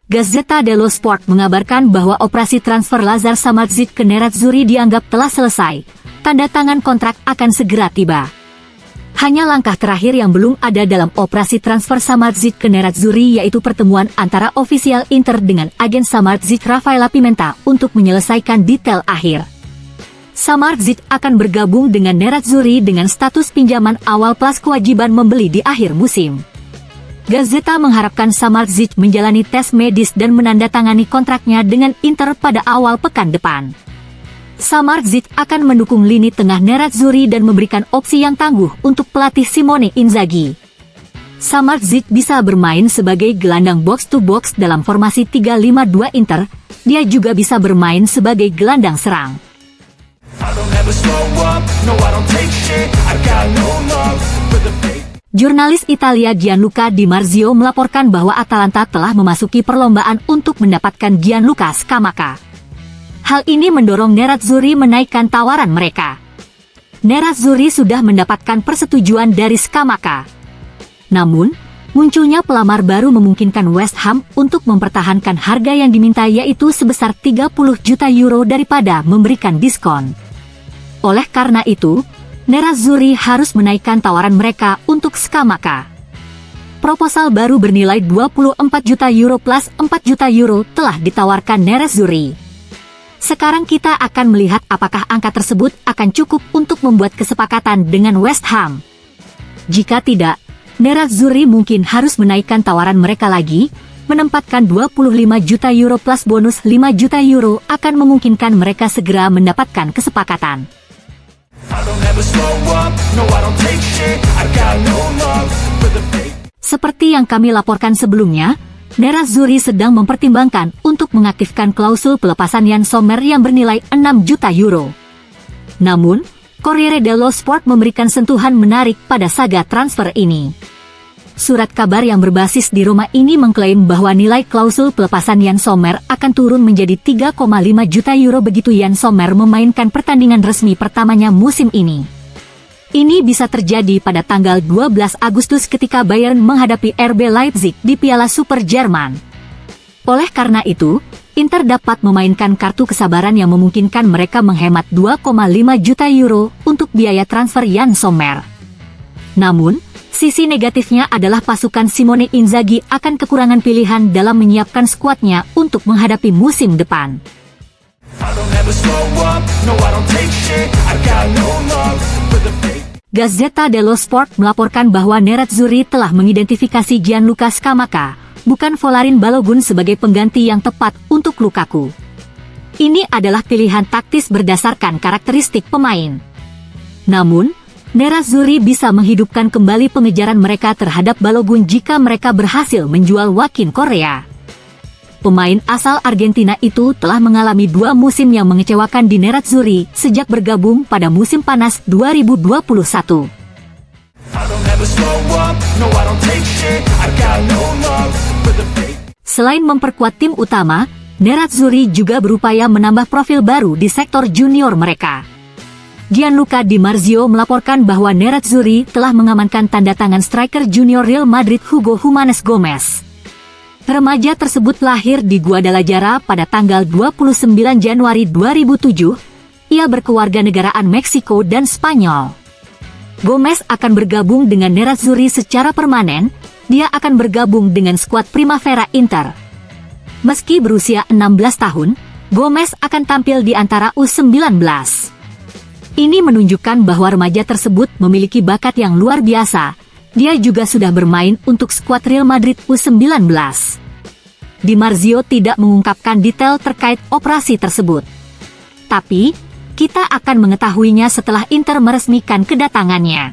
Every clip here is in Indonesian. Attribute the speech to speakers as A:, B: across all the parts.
A: Gazzetta dello Sport mengabarkan bahwa operasi transfer Lazar Samardzic ke Nerazzurri dianggap telah selesai. Tanda tangan kontrak akan segera tiba. Hanya langkah terakhir yang belum ada dalam operasi transfer Samardzic ke Nerazzurri yaitu pertemuan antara ofisial Inter dengan agen Samardzic Raffaella Pimenta untuk menyelesaikan detail akhir. Samardzic akan bergabung dengan Nerazzurri dengan status pinjaman awal plus kewajiban membeli di akhir musim. Gazzetta mengharapkan Samardzic menjalani tes medis dan menandatangani kontraknya dengan Inter pada awal pekan depan. Samardzic akan mendukung lini tengah Nerazzurri dan memberikan opsi yang tangguh untuk pelatih Simone Inzaghi. Samardzic bisa bermain sebagai gelandang box-to-box dalam formasi 3-5-2 Inter. Dia juga bisa bermain sebagai gelandang serang. Jurnalis Italia Gianluca Di Marzio melaporkan bahwa Atalanta telah memasuki perlombaan untuk mendapatkan Gianluca Scamacca. Hal ini mendorong Nerazzurri menaikkan tawaran mereka. Nerazzurri sudah mendapatkan persetujuan dari Scamacca. Namun, munculnya pelamar baru memungkinkan West Ham untuk mempertahankan harga yang diminta yaitu sebesar 30 juta euro daripada memberikan diskon. Oleh karena itu, Nerazzurri harus menaikkan tawaran mereka untuk Scamacca. Proposal baru bernilai 24 juta euro plus 4 juta euro telah ditawarkan Nerazzurri. Sekarang kita akan melihat apakah angka tersebut akan cukup untuk membuat kesepakatan dengan West Ham. Jika tidak, Nerazzurri mungkin harus menaikkan tawaran mereka lagi, menempatkan 25 juta euro plus bonus 5 juta euro akan memungkinkan mereka segera mendapatkan kesepakatan. Seperti yang kami laporkan sebelumnya, Nerazzurri sedang mempertimbangkan untuk mengaktifkan klausul pelepasan Yann Sommer yang bernilai 6 juta euro. Namun, Corriere dello Sport memberikan sentuhan menarik pada saga transfer ini. Surat kabar yang berbasis di Roma ini mengklaim bahwa nilai klausul pelepasan Yann Sommer akan turun menjadi 3,5 juta euro begitu Yann Sommer memainkan pertandingan resmi pertamanya musim ini. Ini bisa terjadi pada tanggal 12 Agustus ketika Bayern menghadapi RB Leipzig di Piala Super Jerman. Oleh karena itu, Inter dapat memainkan kartu kesabaran yang memungkinkan mereka menghemat 2,5 juta euro untuk biaya transfer Yann Sommer. Namun, sisi negatifnya adalah pasukan Simone Inzaghi akan kekurangan pilihan dalam menyiapkan skuadnya untuk menghadapi musim depan. Gazzetta dello Sport melaporkan bahwa Nerazzurri telah mengidentifikasi Gianluca Scamacca, bukan Folarin Balogun sebagai pengganti yang tepat untuk Lukaku. Ini adalah pilihan taktis berdasarkan karakteristik pemain. Namun, Nerazzurri bisa menghidupkan kembali pengejaran mereka terhadap Balogun jika mereka berhasil menjual Joaquin Correa. Pemain asal Argentina itu telah mengalami 2 musim yang mengecewakan di Nerazzurri sejak bergabung pada musim panas 2021. Selain memperkuat tim utama, Nerazzurri juga berupaya menambah profil baru di sektor junior mereka. Gianluca Di Marzio melaporkan bahwa Nerazzurri telah mengamankan tanda tangan striker junior Real Madrid Hugo Jimenez Gomez. Remaja tersebut lahir di Guadalajara pada tanggal 29 Januari 2007. Ia berkewarganegaraan Meksiko dan Spanyol. Gomez akan bergabung dengan Nerazzurri secara permanen. Dia akan bergabung dengan skuad Primavera Inter. Meski berusia 16 tahun, Gomez akan tampil di antara U19. Ini menunjukkan bahwa remaja tersebut memiliki bakat yang luar biasa. Dia juga sudah bermain untuk skuad Real Madrid U19. Di Marzio tidak mengungkapkan detail terkait operasi tersebut. Tapi, kita akan mengetahuinya setelah Inter meresmikan kedatangannya.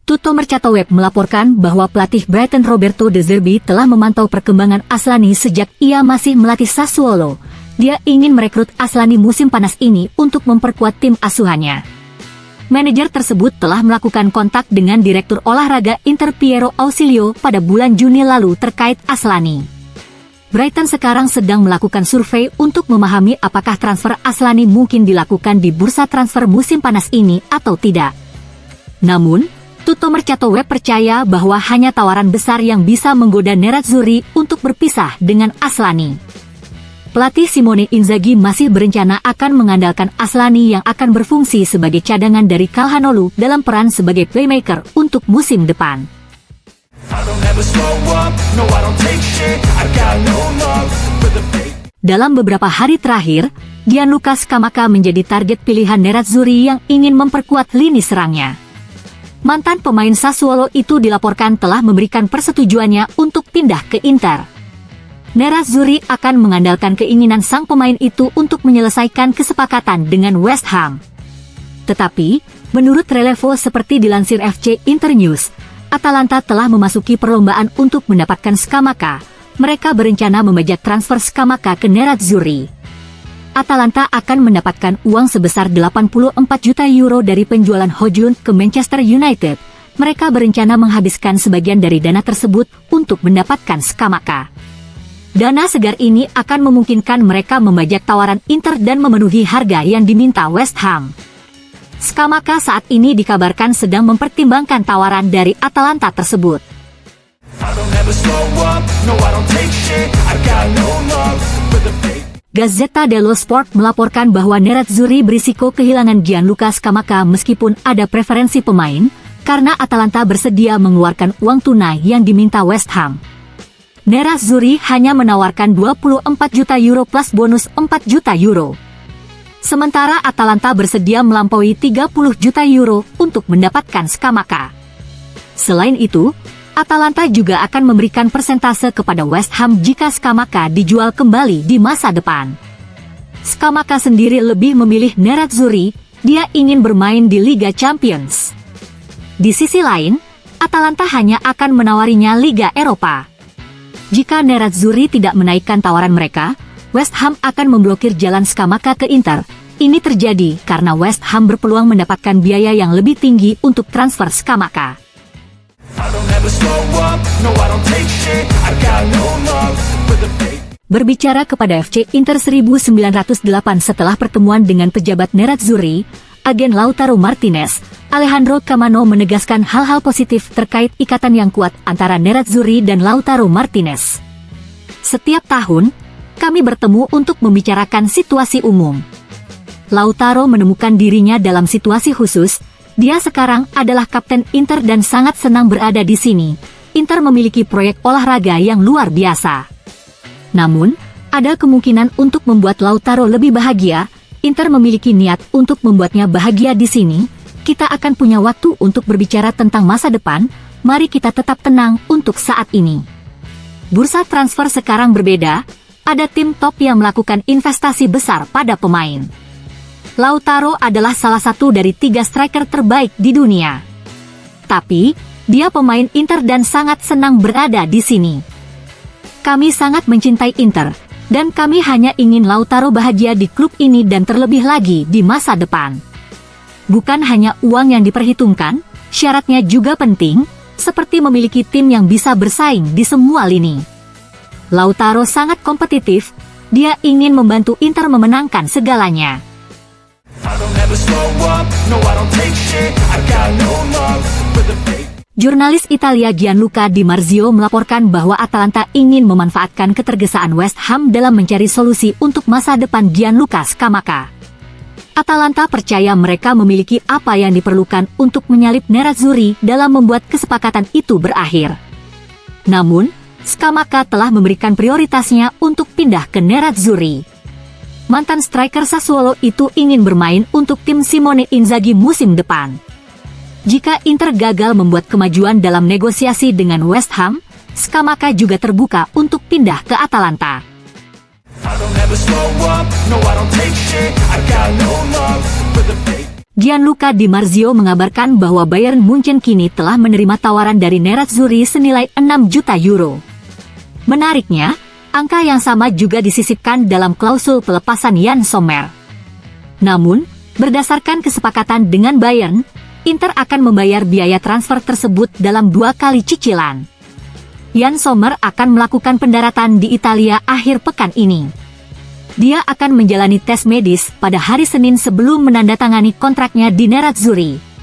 A: Tutto Mercato Web melaporkan bahwa pelatih Brighton Roberto De Zerbi telah memantau perkembangan Aslani sejak ia masih melatih Sassuolo. Dia ingin merekrut Aslani musim panas ini untuk memperkuat tim asuhannya. Manajer tersebut telah melakukan kontak dengan Direktur Olahraga Inter Piero Ausilio pada bulan Juni lalu terkait Aslani. Brighton sekarang sedang melakukan survei untuk memahami apakah transfer Aslani mungkin dilakukan di bursa transfer musim panas ini atau tidak. Namun, Tutto Mercato Web percaya bahwa hanya tawaran besar yang bisa menggoda Nerazzurri untuk berpisah dengan Aslani. Pelatih Simone Inzaghi masih berencana akan mengandalkan Aslani yang akan berfungsi sebagai cadangan dari Calhanoglu dalam peran sebagai playmaker untuk musim depan. Dalam beberapa hari terakhir, Gianluca Scamacca menjadi target pilihan Nerazzurri yang ingin memperkuat lini serangnya. Mantan pemain Sassuolo itu dilaporkan telah memberikan persetujuannya untuk pindah ke Inter. Nerazzurri akan mengandalkan keinginan sang pemain itu untuk menyelesaikan kesepakatan dengan West Ham. Tetapi, menurut Relevo seperti dilansir FC Internews, Atalanta telah memasuki perlombaan untuk mendapatkan Scamacca. Mereka berencana membajak transfer Scamacca ke Nerazzurri. Atalanta akan mendapatkan uang sebesar 84 juta euro dari penjualan Højlund ke Manchester United. Mereka berencana menghabiskan sebagian dari dana tersebut untuk mendapatkan Scamacca. Dana segar ini akan memungkinkan mereka membajak tawaran Inter dan memenuhi harga yang diminta West Ham. Scamacca saat ini dikabarkan sedang mempertimbangkan tawaran dari Atalanta tersebut. Gazzetta dello Sport melaporkan bahwa Nerazzurri berisiko kehilangan Gianluca Scamacca meskipun ada preferensi pemain, karena Atalanta bersedia mengeluarkan uang tunai yang diminta West Ham. Nerazzurri hanya menawarkan 24 juta euro plus bonus 4 juta euro. Sementara Atalanta bersedia melampaui 30 juta euro untuk mendapatkan Scamacca. Selain itu, Atalanta juga akan memberikan persentase kepada West Ham jika Scamacca dijual kembali di masa depan. Scamacca sendiri lebih memilih Nerazzurri, dia ingin bermain di Liga Champions. Di sisi lain, Atalanta hanya akan menawarinya Liga Eropa. Jika Nerazzurri tidak menaikkan tawaran mereka, West Ham akan memblokir jalan Scamacca ke Inter. Ini terjadi karena West Ham berpeluang mendapatkan biaya yang lebih tinggi untuk transfer Scamacca. Berbicara kepada FC Inter 1908 setelah pertemuan dengan pejabat Nerazzurri, agen Lautaro Martinez, Alejandro Camano menegaskan hal-hal positif terkait ikatan yang kuat antara Nerazzurri dan Lautaro Martinez. Setiap tahun, kami bertemu untuk membicarakan situasi umum. Lautaro menemukan dirinya dalam situasi khusus. Dia sekarang adalah kapten Inter dan sangat senang berada di sini. Inter memiliki proyek olahraga yang luar biasa. Namun, ada kemungkinan untuk membuat Lautaro lebih bahagia. Inter memiliki niat untuk membuatnya bahagia di sini. Kita akan punya waktu untuk berbicara tentang masa depan. Mari kita tetap tenang untuk saat ini. Bursa transfer sekarang berbeda. Ada tim top yang melakukan investasi besar pada pemain. Lautaro adalah salah satu dari 3 striker terbaik di dunia. Tapi, dia pemain Inter dan sangat senang berada di sini. Kami sangat mencintai Inter, dan kami hanya ingin Lautaro bahagia di klub ini dan terlebih lagi di masa depan. Bukan hanya uang yang diperhitungkan, syaratnya juga penting, seperti memiliki tim yang bisa bersaing di semua lini. Lautaro sangat kompetitif, dia ingin membantu Inter memenangkan segalanya. Jurnalis Italia Gianluca Di Marzio melaporkan bahwa Atalanta ingin memanfaatkan ketergesaan West Ham dalam mencari solusi untuk masa depan Gianluca Scamacca. Atalanta percaya mereka memiliki apa yang diperlukan untuk menyalip Nerazzurri dalam membuat kesepakatan itu berakhir. Namun, Scamacca telah memberikan prioritasnya untuk pindah ke Nerazzurri. Mantan striker Sassuolo itu ingin bermain untuk tim Simone Inzaghi musim depan. Jika Inter gagal membuat kemajuan dalam negosiasi dengan West Ham, Scamacca juga terbuka untuk pindah ke Atalanta. Gianluca Di Marzio mengabarkan bahwa Bayern Munchen kini telah menerima tawaran dari Nerazzurri senilai 6 juta euro. Menariknya, angka yang sama juga disisipkan dalam klausul pelepasan Yann Sommer. Namun, berdasarkan kesepakatan dengan Bayern, Inter akan membayar biaya transfer tersebut dalam 2 kali cicilan. Jan Sommer akan melakukan pendaratan di Italia akhir pekan ini. Dia akan menjalani tes medis pada hari Senin sebelum menandatangani kontraknya di Nerazzurri.